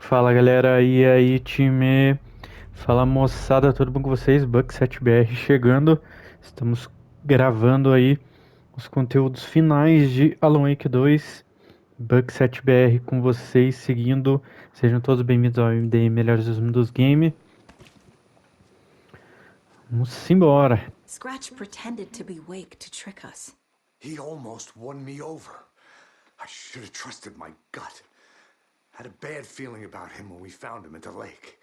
Fala galera, e aí time? Fala moçada, tudo bom com vocês? Buck7BR chegando. Estamos gravando aí os conteúdos finais de Alan Wake 2. Buck7BR com vocês, seguindo. Sejam todos bem-vindos ao MD Melhores dos Game. Vamos embora. Scratch pretended to be Wake to trick us. He almost won me over. I should have trusted my gut. Had a bad feeling about him when we found him at the lake.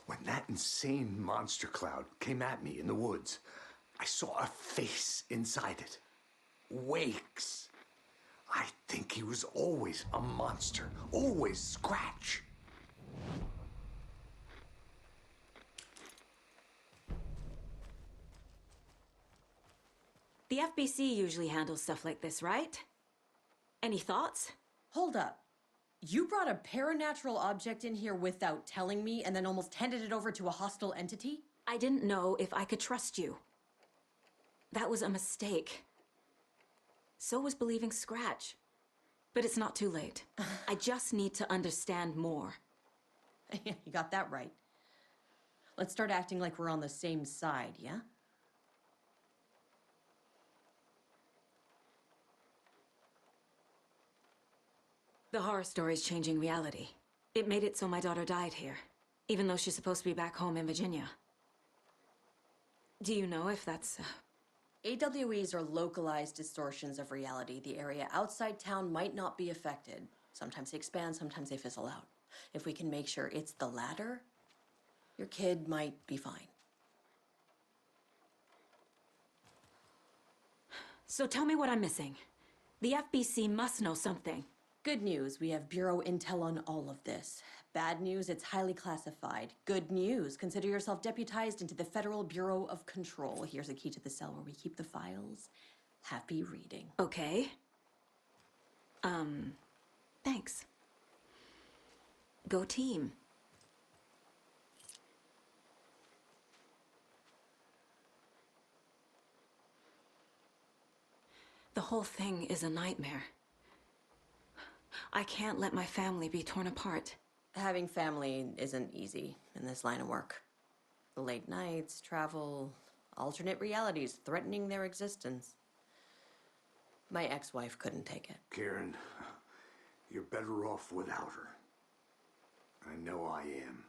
When that insane monster cloud came at me in the woods, I saw a face inside it. Wake's. I think he was always a monster. Always Scratch. The FBC usually handles stuff like this, right? Any thoughts? Hold up. You brought a paranatural object in here without telling me and then almost handed it over to a hostile entity? I didn't know if I could trust you. That was a mistake. So was believing Scratch. But it's not too late. I just need to understand more. You got that right. Let's start acting like we're on the same side, yeah? The horror story's changing reality. It made it so my daughter died here, even though she's supposed to be back home in Virginia. Do you know if that's... AWEs are localized distortions of reality. The area outside town might not be affected. Sometimes they expand, sometimes they fizzle out. If we can make sure it's the latter, your kid might be fine. So tell me what I'm missing. The FBC must know something. Good news, we have Bureau intel on all of this. Bad news, it's highly classified. Good news, consider yourself deputized into the Federal Bureau of Control. Here's a key to the cell where we keep the files. Happy reading. Okay. Thanks. Go team. The whole thing is a nightmare. I can't let my family be torn apart. Having family isn't easy in this line of work. The late nights, travel, alternate realities threatening their existence. My ex-wife couldn't take it. Karen, you're better off without her. I know I am.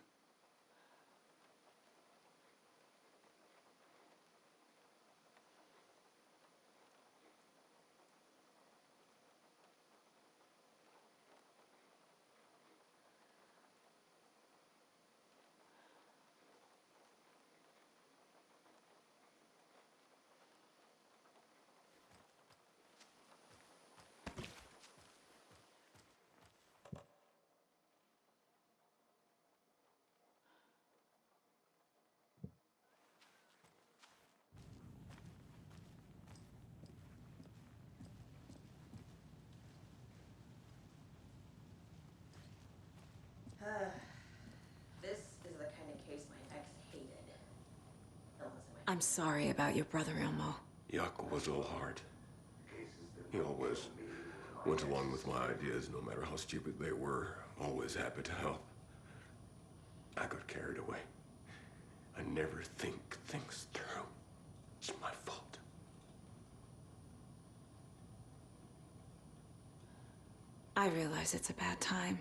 This is the kind of case my ex hated. I'm sorry about your brother, Elmo. Yaakov was all heart. He always went along with my ideas, no matter how stupid they were. Always happy to help. I got carried away. I never think things through. It's my fault. I realize it's a bad time.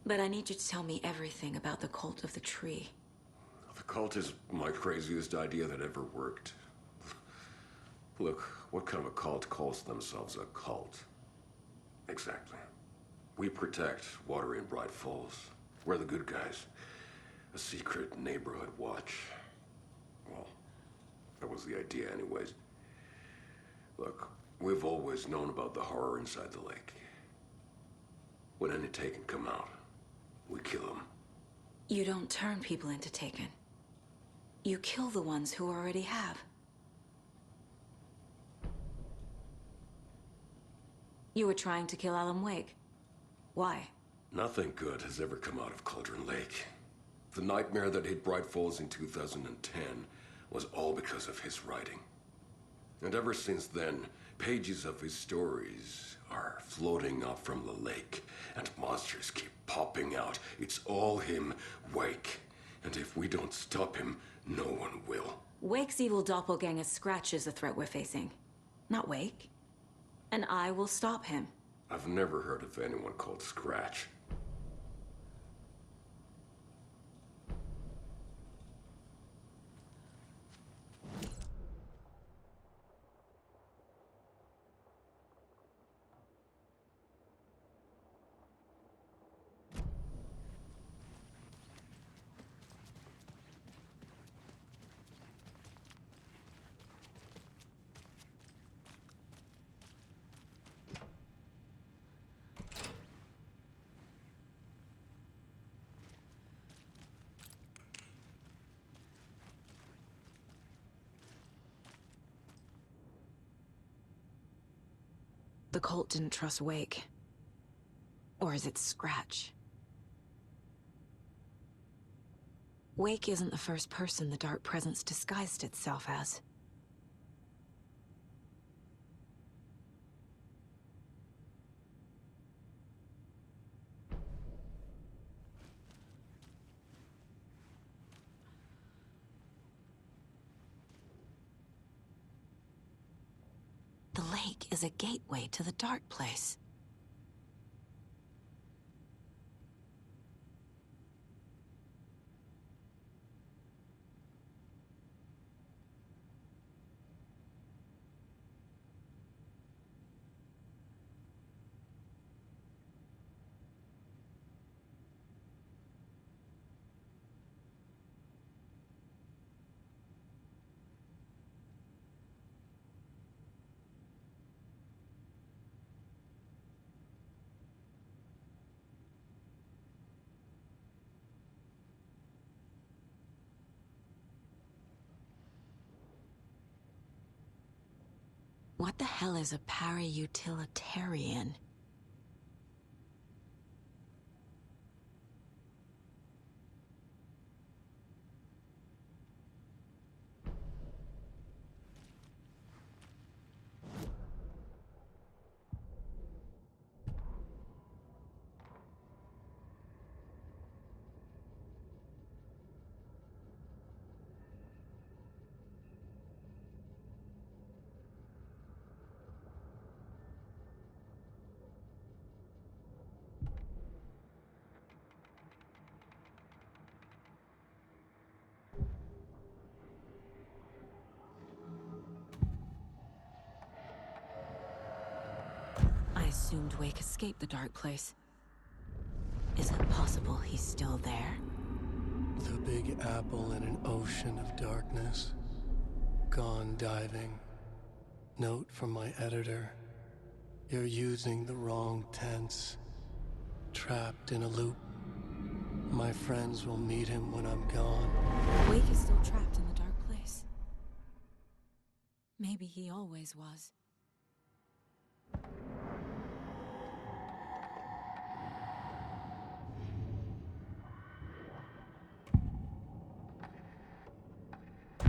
But I need you to tell me everything about the cult of the tree. The cult is my craziest idea that ever worked. Look, what kind of a cult calls themselves a cult? Exactly. We protect Water in Bright Falls. We're the good guys. A secret neighborhood watch. Well, that was the idea anyways. Look, we've always known about the horror inside the lake. When any Taken come out, we kill them. You don't turn people into Taken. You kill the ones who already have. You were trying to kill Alan Wake. Why? Nothing good has ever come out of Cauldron Lake. The nightmare that hit Bright Falls in 2010 was all because of his writing. And ever since then, Pages of his stories are floating up from the lake, and monsters keep popping out. It's all him, Wake. And if we don't stop him, no one will. Wake's evil doppelganger Scratch is the threat we're facing, not Wake. And I will stop him. I've never heard of anyone called Scratch. The cult didn't trust Wake. Or is it Scratch? Wake isn't the first person the Dark Presence disguised itself as. The lake is a gateway to the dark place. What the hell is a para-utilitarian? I assumed Wake escaped the dark place. Is it possible he's still there? The Big Apple in an ocean of darkness. Gone diving. Note from my editor. You're using the wrong tense. Trapped in a loop. My friends will meet him when I'm gone. Wake is still trapped in the dark place. Maybe he always was.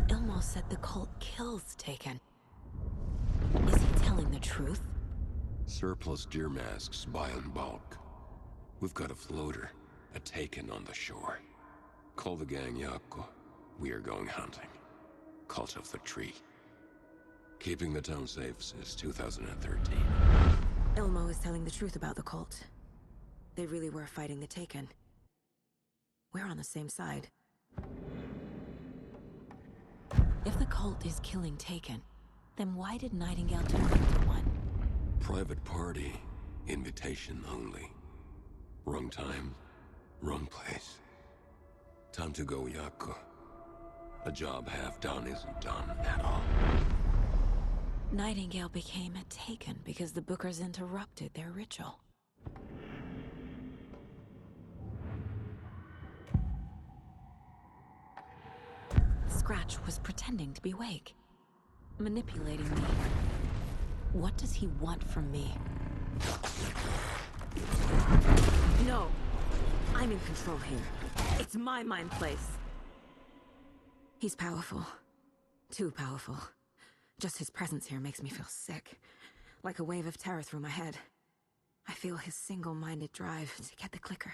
Ilmo said the cult kills Taken. Is he telling the truth? Surplus deer masks buy in bulk. We've got a floater, a Taken on the shore. Call the gang Yako. We are going hunting. Cult of the Tree. Keeping the town safe since 2013. Ilmo is telling the truth about the cult. They really were fighting the Taken. We're on the same side. If the cult is killing Taken, then why did Nightingale turn into one? Private party. Invitation only. Wrong time, wrong place. Time to go, Yako. A job half done isn't done at all. Nightingale became a Taken because the Bookers interrupted their ritual. Scratch was pretending to be Wake, manipulating me. What does he want from me? No! I'm in control here. It's my mind place. He's powerful. Too powerful. Just his presence here makes me feel sick, like a wave of terror through my head. I feel his single-minded drive to get the clicker.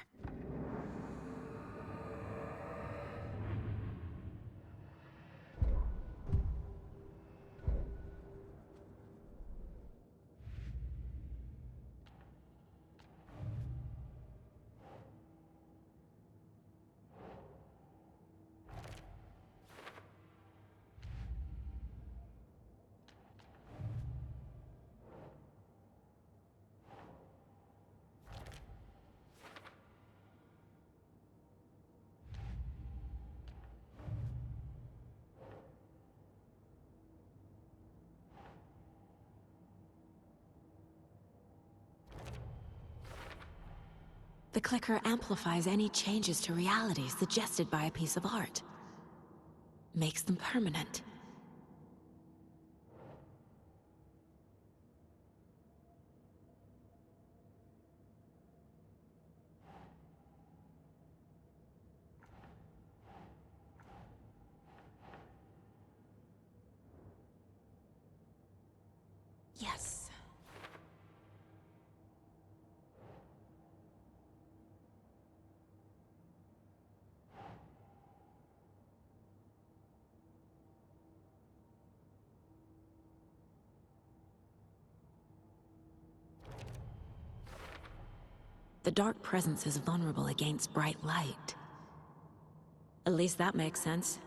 The clicker amplifies any changes to reality suggested by a piece of art. Makes them permanent. Yes. The dark presence is vulnerable against bright light. At least that makes sense.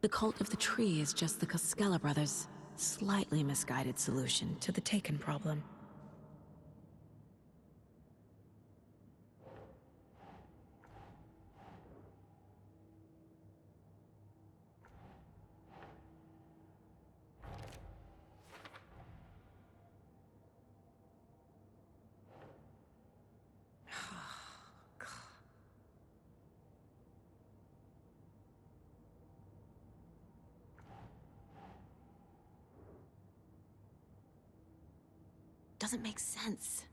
The cult of the tree is just the Costello brothers' slightly misguided solution to the Taken problem. Doesn't make sense.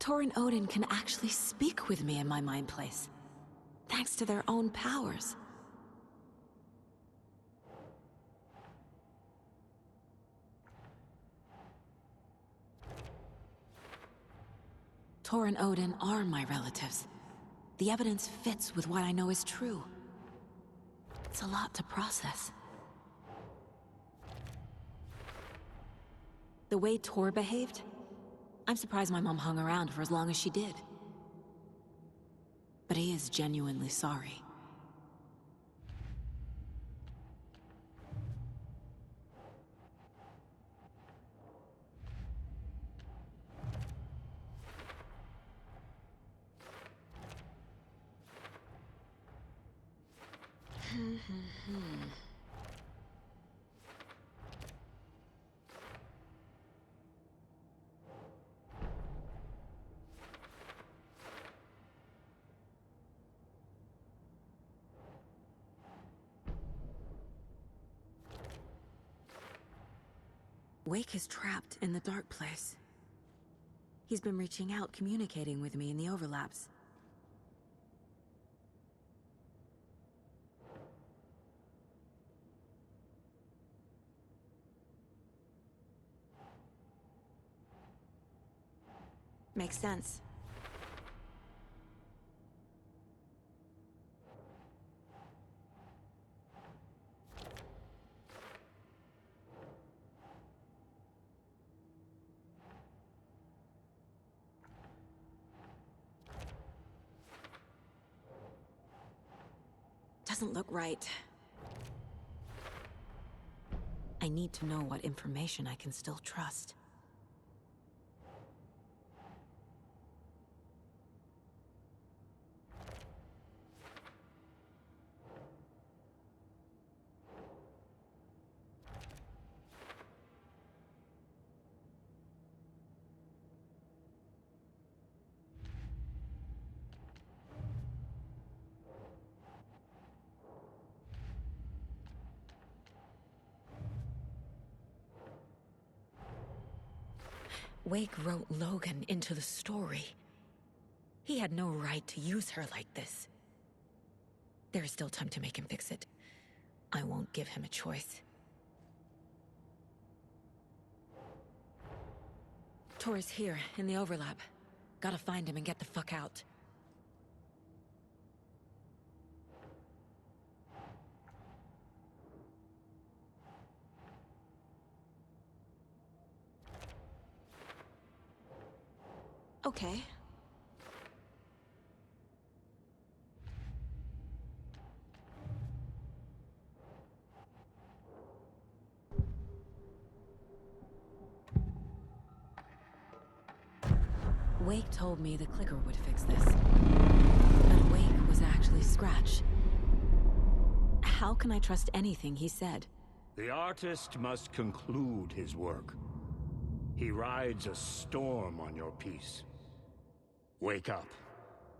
Tor and Odin can actually speak with me in my mind place, thanks to their own powers. Tor and Odin are my relatives. The evidence fits with what I know is true. It's a lot to process. The way Tor behaved, I'm surprised my mom hung around for as long as she did. But he is genuinely sorry. Wake is trapped in the dark place. He's been reaching out, communicating with me in the overlaps. Makes sense. Doesn't look right. I need to know what information I can still trust. Wake wrote Logan into the story. He had no right to use her like this. There is still time to make him fix it. I won't give him a choice. Tor is here, in the overlap. Gotta find him and get the fuck out. Okay. Wake told me the clicker would fix this. But Wake was actually Scratch. How can I trust anything he said? The artist must conclude his work. He rides a storm on your piece. Wake up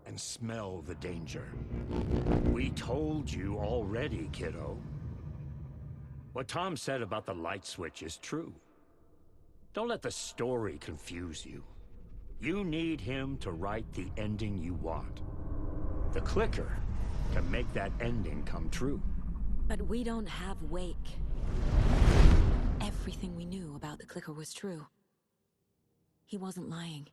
and smell the danger. We told you already, kiddo. What Tom said about the light switch is true. Don't let the story confuse you. You need him to write the ending you want. The clicker can make that ending come true. But we don't have Wake. Everything we knew about the clicker was true. He wasn't lying.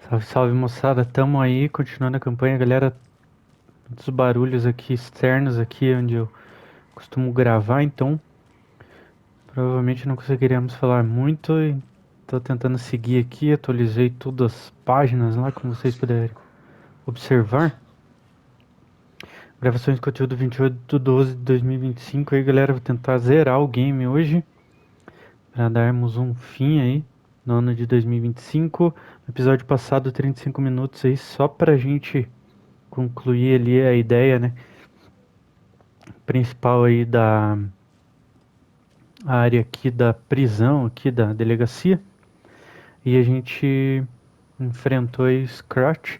Salve, salve moçada, tamo aí, continuando a campanha, galera. Muitos barulhos aqui externos aqui onde eu costumo gravar, então provavelmente não conseguiremos falar muito. E tô tentando seguir aqui, atualizei tudo as páginas lá, como vocês puderem observar. Gravações de conteúdo 28/12/2025 aí, galera. Vou tentar zerar o game hoje para darmos um fim aí no ano de 2025. No episódio passado, 35 minutos aí, só pra gente concluir ali a ideia, né, principal aí da área aqui da prisão, aqui da delegacia. E a gente enfrentou aí Scratch,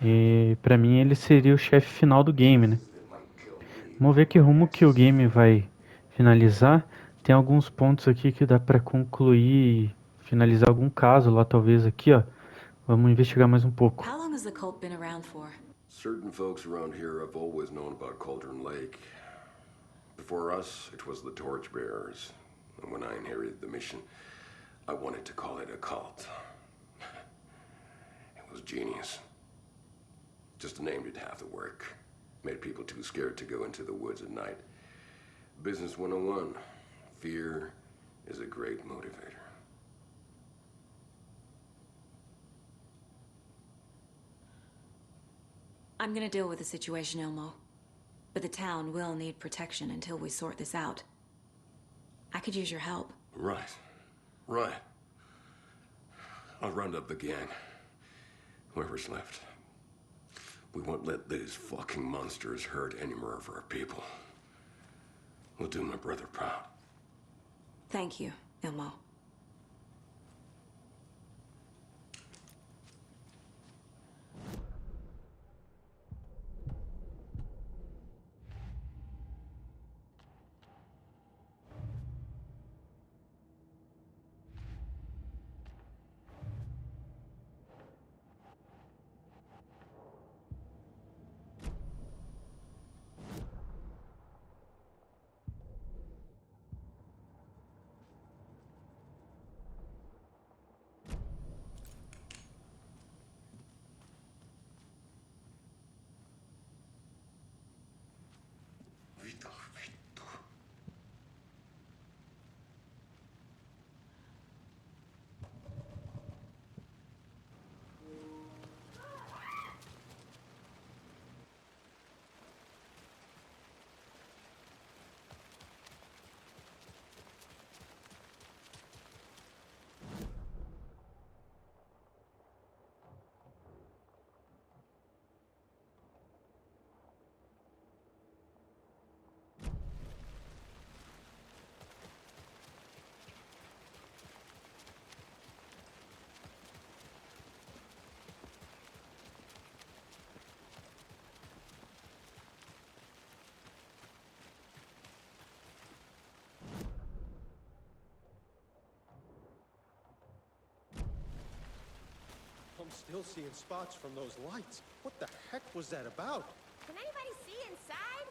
e pra mim ele seria o chefe final do game, né? Vamos ver que rumo que o game vai finalizar. Tem alguns pontos aqui que dá pra concluir, finalizar algum caso lá talvez aqui, ó. Vamos investigar mais um pouco. How long has the cult been around for? Certain folks around here have always known about Cauldron Lake. Before us, it was the Torchbearers. And when I inherited the mission, I wanted to call it a cult. It was genius. Just named it half the work. Made people too scared to go into the woods at night. Business 101. Fear is a great motivator. I'm gonna deal with the situation, Elmo. But the town will need protection until we sort this out. I could use your help. Right. Right. I'll round up the gang. Whoever's left. We won't let these fucking monsters hurt any more of our people. We'll do my brother proud. Thank you, Elmo. I'm still seeing spots from those lights. What the heck was that about? Can anybody see inside?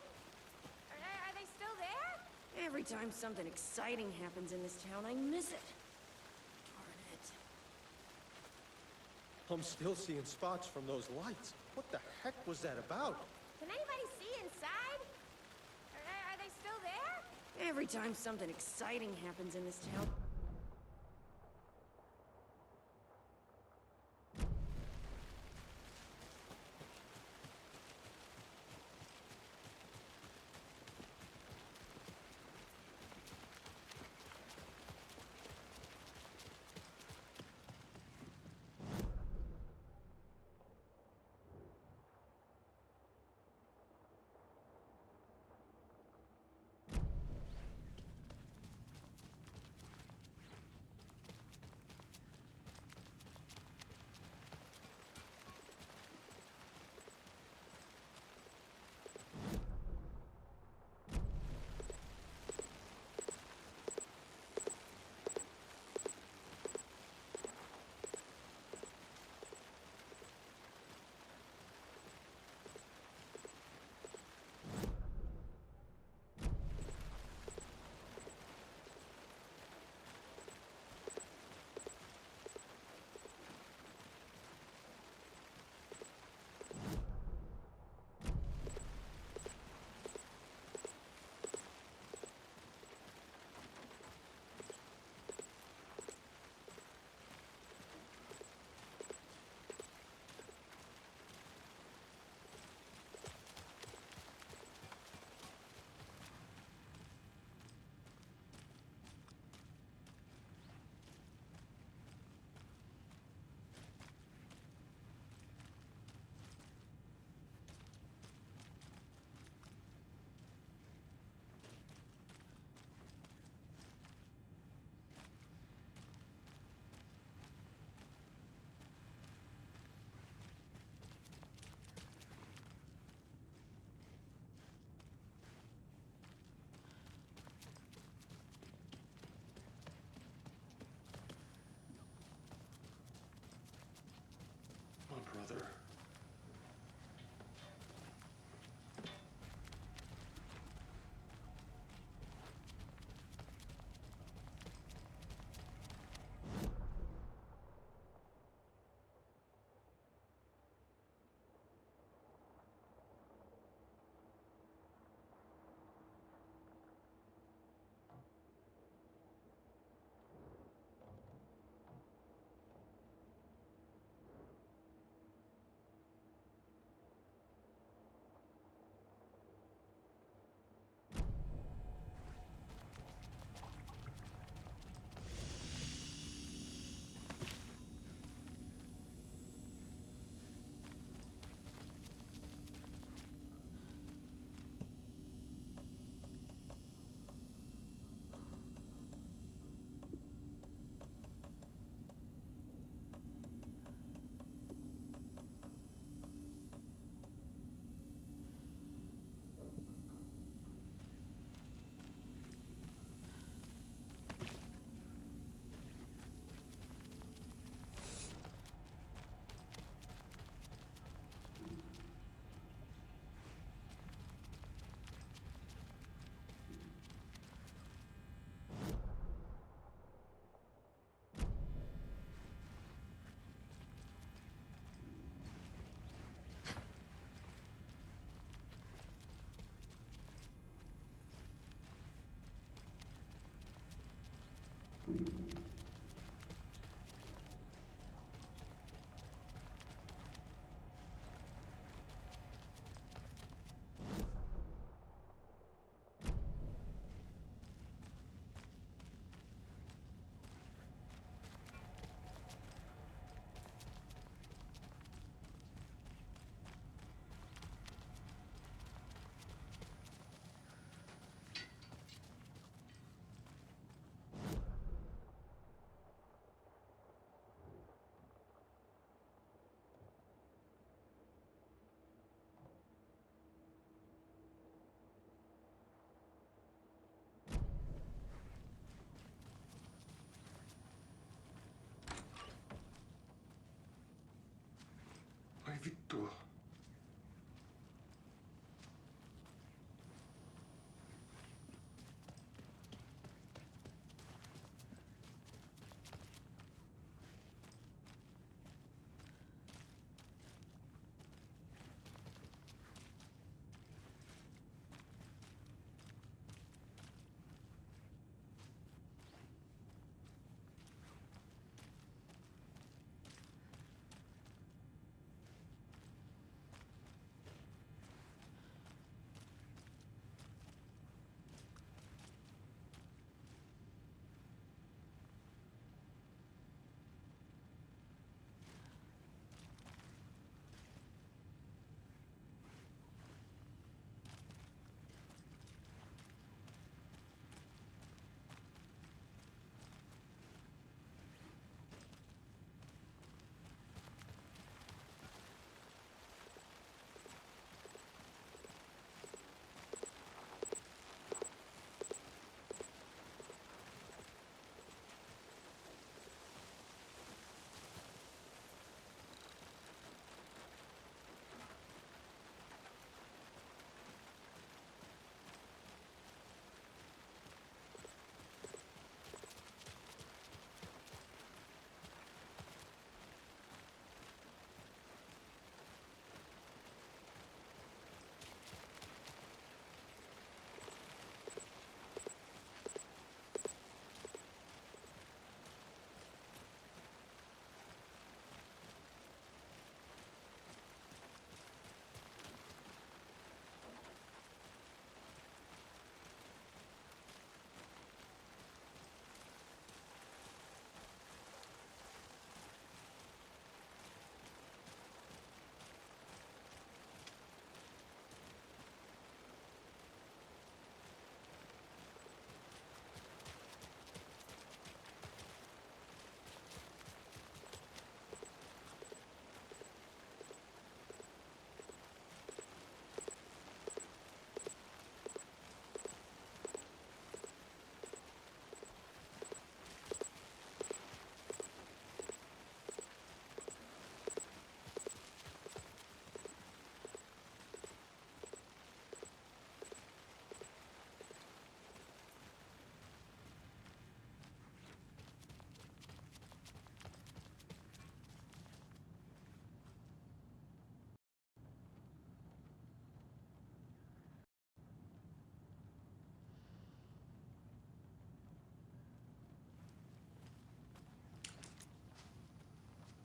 Are they still there? Every time something exciting happens in this town, I miss it. Darn it. I'm still seeing spots from those lights. What the heck was that about? Can anybody see inside? Are they still there? Every time something exciting happens in this town...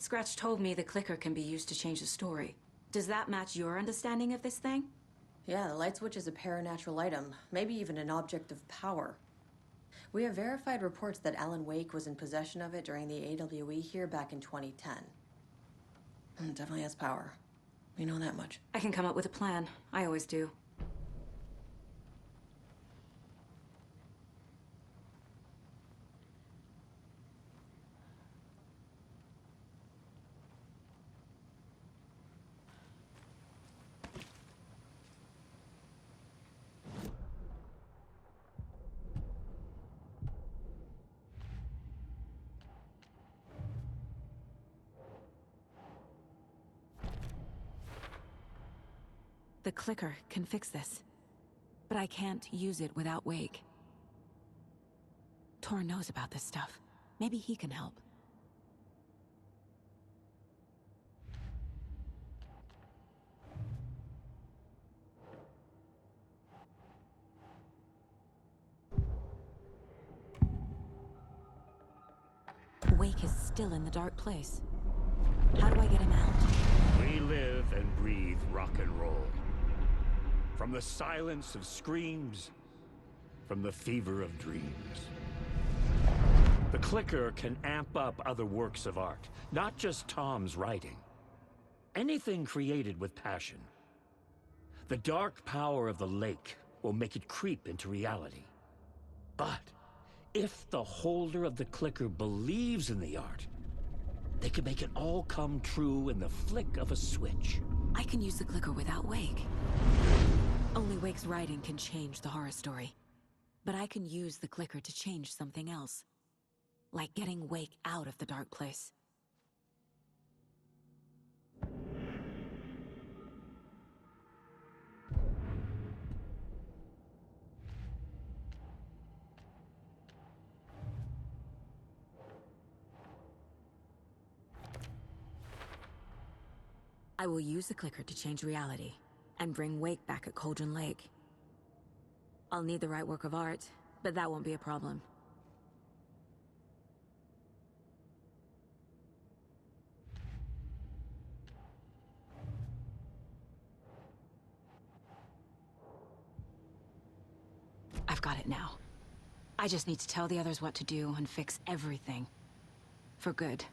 Scratch told me the clicker can be used to change the story. Does that match your understanding of this thing? Yeah, the light switch is a paranatural item, maybe even an object of power. We have verified reports that Alan Wake was in possession of it during the AWE here back in 2010. It definitely has power. We know that much. I can come up with a plan. I always do. The clicker can fix this, but I can't use it without Wake. Tor knows about this stuff. Maybe he can help. Wake is still in the dark place. How do I get him out? We live and breathe rock and roll. From the silence of screams, from the fever of dreams. The clicker can amp up other works of art, not just Tom's writing. Anything created with passion. The dark power of the lake will make it creep into reality. But if the holder of the clicker believes in the art, they can make it all come true in the flick of a switch. I can use the clicker without Wake. Only Wake's writing can change the horror story. But I can use the clicker to change something else. Like getting Wake out of the dark place. I will use the clicker to change reality and bring Wake back at Cauldron Lake. I'll need the right work of art, but that won't be a problem. I've got it now. I just need to tell the others what to do and fix everything. For good.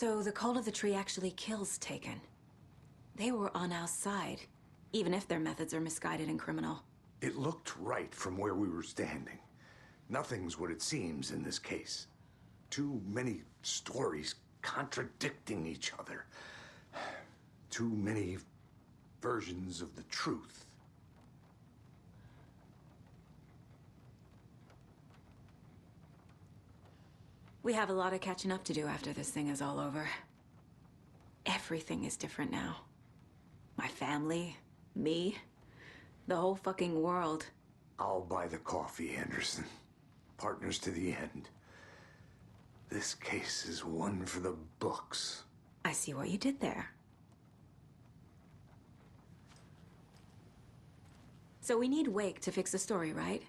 So the call of the tree actually kills Taken. They were on our side, even if their methods are misguided and criminal. It looked right from where we were standing. Nothing's what it seems in this case. Too many stories contradicting each other. Too many versions of the truth. We have a lot of catching up to do after this thing is all over. Everything is different now. My family, me, the whole fucking world. I'll buy the coffee, Anderson. Partners to the end. This case is one for the books. I see what you did there. So we need Wake to fix the story, right?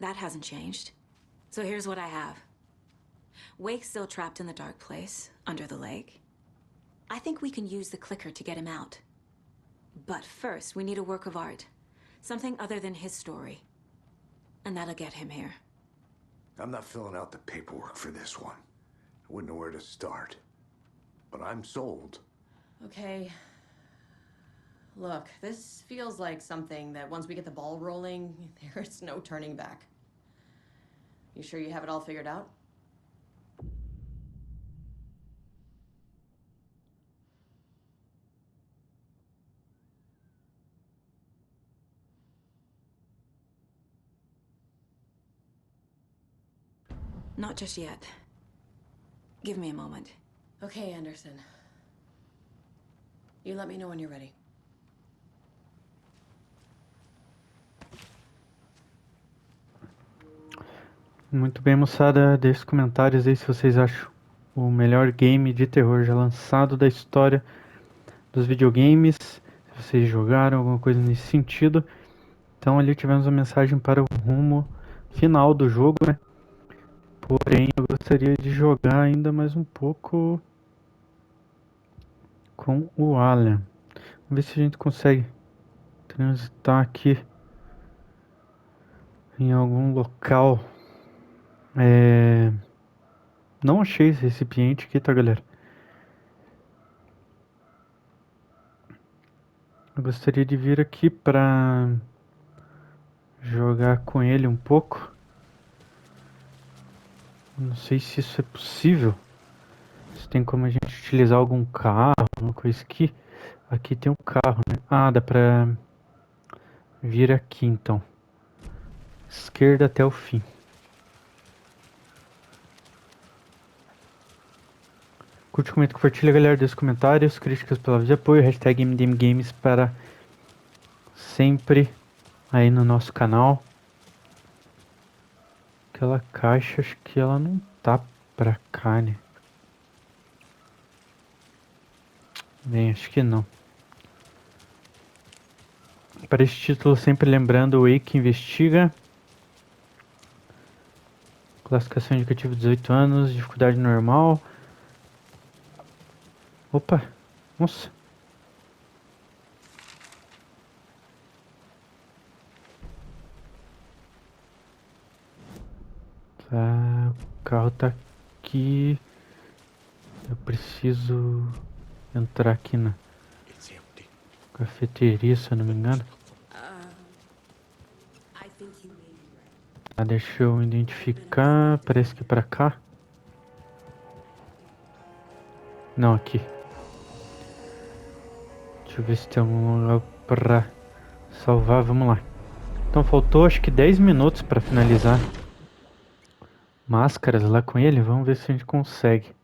That hasn't changed. So here's what I have. Wake's still trapped in the dark place, under the lake. I think we can use the clicker to get him out. But first, we need a work of art. Something other than his story. And that'll get him here. I'm not filling out the paperwork for this one. I wouldn't know where to start. But I'm sold. Okay. Look, this feels like something that once we get the ball rolling, there's no turning back. You sure you have it all figured out? Not just yet. Give me a moment. Okay, Anderson. You let me know when you're ready. Muito bem, moçada. Deixe os comentários aí se vocês acham o melhor game de terror já lançado da história dos videogames. Se vocês jogaram alguma coisa nesse sentido. Então ali tivemos uma mensagem para o rumo final do jogo, né? Porém, eu gostaria de jogar ainda mais um pouco com o Alan. Vamos ver se a gente consegue transitar aqui em algum local. Não achei esse recipiente aqui, tá, galera? Eu gostaria de vir aqui pra jogar com ele um pouco. Não sei se isso é possível. Se tem como a gente utilizar algum carro, alguma coisa aqui. Aqui tem um carro, né? Ah, dá pra vir aqui então. Esquerda até o fim. Curte, comenta, compartilha, galera, deixa os comentários, críticas, palavras de apoio, hashtag MDMGames para sempre aí no nosso canal. Aquela caixa, acho que ela não tá pra cá, né? Bem, acho que não. Para este título, sempre lembrando o Wake investiga. Classificação indicativa 18 anos, dificuldade normal. Opa, nossa. Tá, o carro tá aqui. Eu preciso entrar aqui na cafeteria, se eu não me engano. Ah, deixa eu identificar. Parece que é pra cá. Não, aqui. Deixa eu ver se tem algum lugar pra salvar. Vamos lá. Então faltou acho que 10 minutos pra finalizar. Máscaras lá com ele. Vamos ver se a gente consegue.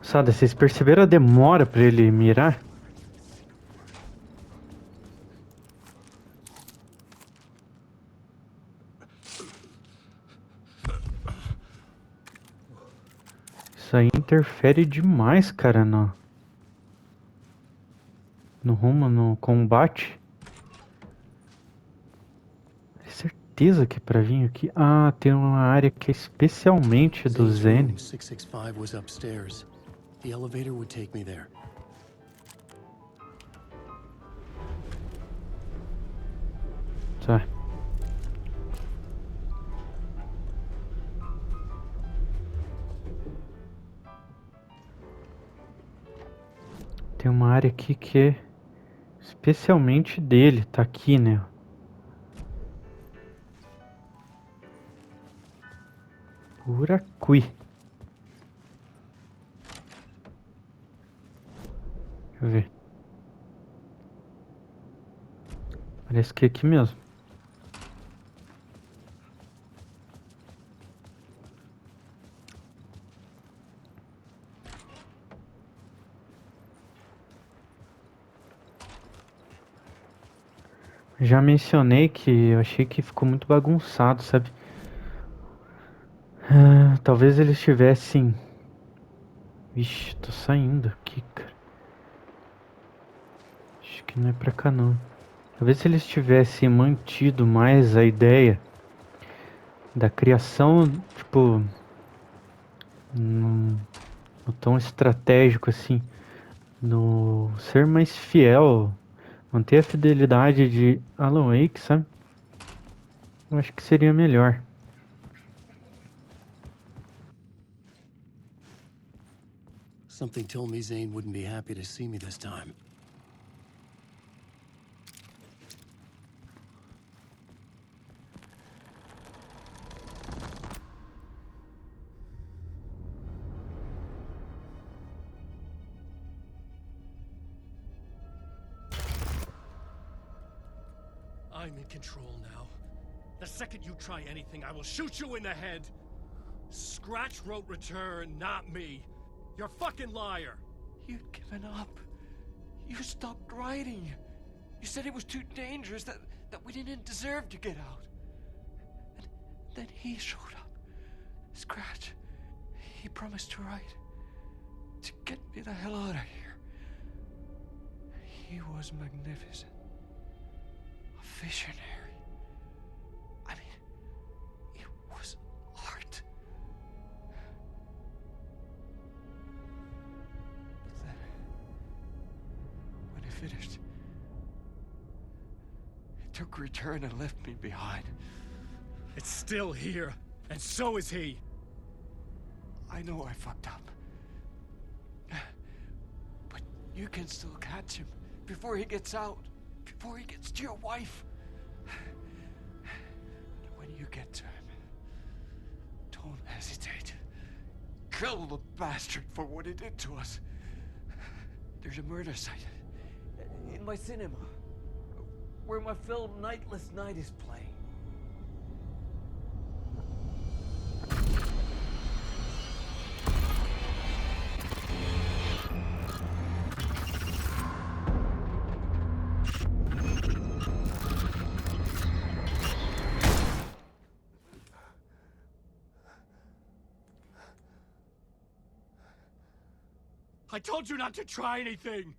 Sada, vocês perceberam a demora pra ele mirar? Isso aí interfere demais, cara, no rumo, no combate. Certeza que pra vir aqui... Ah, tem uma área que é especialmente do Zane's ZANE. room 665 was upstairs. The elevator would take me there. Tá. Tem uma área aqui que é especialmente dele. Tá aqui, né? Uraqui. Deixa eu ver. Parece que é aqui mesmo. Já mencionei que eu achei que ficou muito bagunçado, sabe? Ah, talvez eles tivessem... Vixe, tô saindo aqui, cara. Acho que não é pra cá, não. Talvez se eles tivessem mantido mais a ideia da criação, tipo... No tão estratégico assim. No ser mais fiel. Manter a fidelidade de Alan Wake, sabe? Eu acho que seria melhor. Something told me Zane wouldn't be happy to see me this time. I'm in control now. The second you try anything, I will shoot you in the head. Scratch wrote Return, not me. You're a fucking liar. You'd given up. You stopped writing. You said it was too dangerous, that we didn't deserve to get out. And then he showed up. Scratch. He promised to write. To get me the hell out of here. He was magnificent. A visionary. I mean, it was art. But then, when he finished, he took Return and left me behind. It's still here, and so is he. I know I fucked up. But you can still catch him before he gets out. Before he gets to your wife. When you get to him, don't hesitate. Kill the bastard for what he did to us. There's a murder site in my cinema where my film Nightless Night is playing. I told you not to try anything!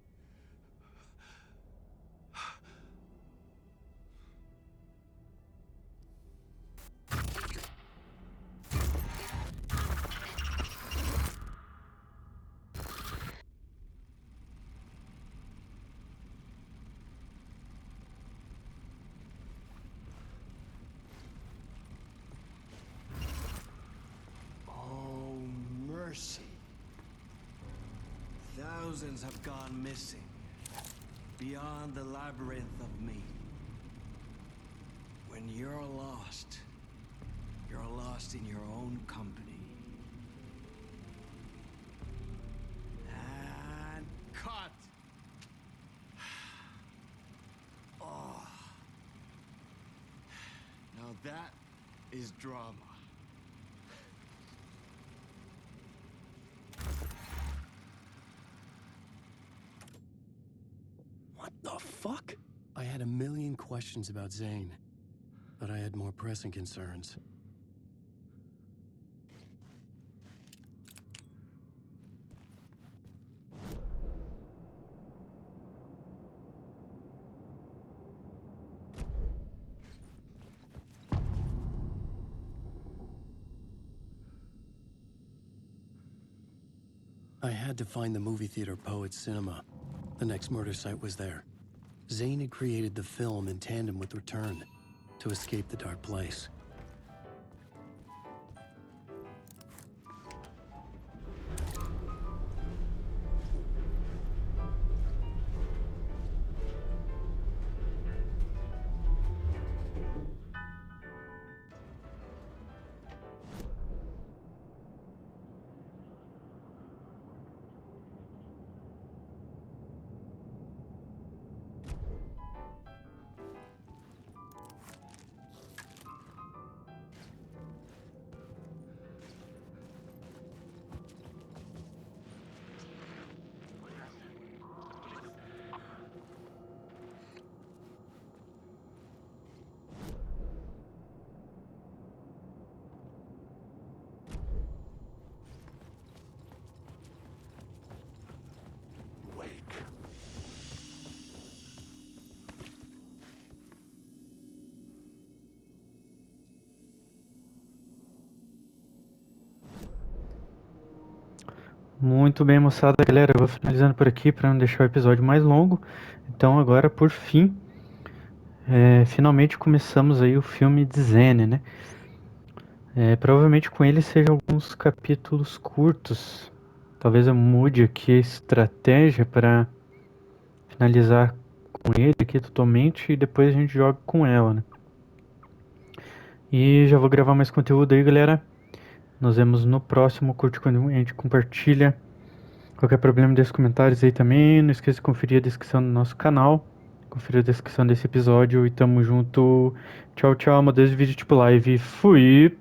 Oh, mercy. Thousands have gone missing, beyond the labyrinth of me. When you're lost in your own company. And cut! Oh. Now that is drama. What the fuck? I had a million questions about Zane, but I had more pressing concerns. I had to find the movie theater Poet Cinema. The next murder site was there. Zane had created the film in tandem with Return to escape the dark place. Muito bem, moçada, galera, eu vou finalizando por aqui para não deixar o episódio mais longo. Então agora, por fim, finalmente começamos aí o filme de ZANE, né? Provavelmente com ele sejam alguns capítulos curtos. Talvez eu mude aqui a estratégia para finalizar com ele aqui totalmente e depois a gente joga com ela, né? E já vou gravar mais conteúdo aí, galera. Nos vemos no próximo. Curte quando a gente compartilha. Qualquer problema, deixa os comentários aí também. Não esqueça de conferir a descrição do nosso canal. Conferir a descrição desse episódio. E tamo junto. Tchau, tchau. Modelo de vídeo tipo live. Fui!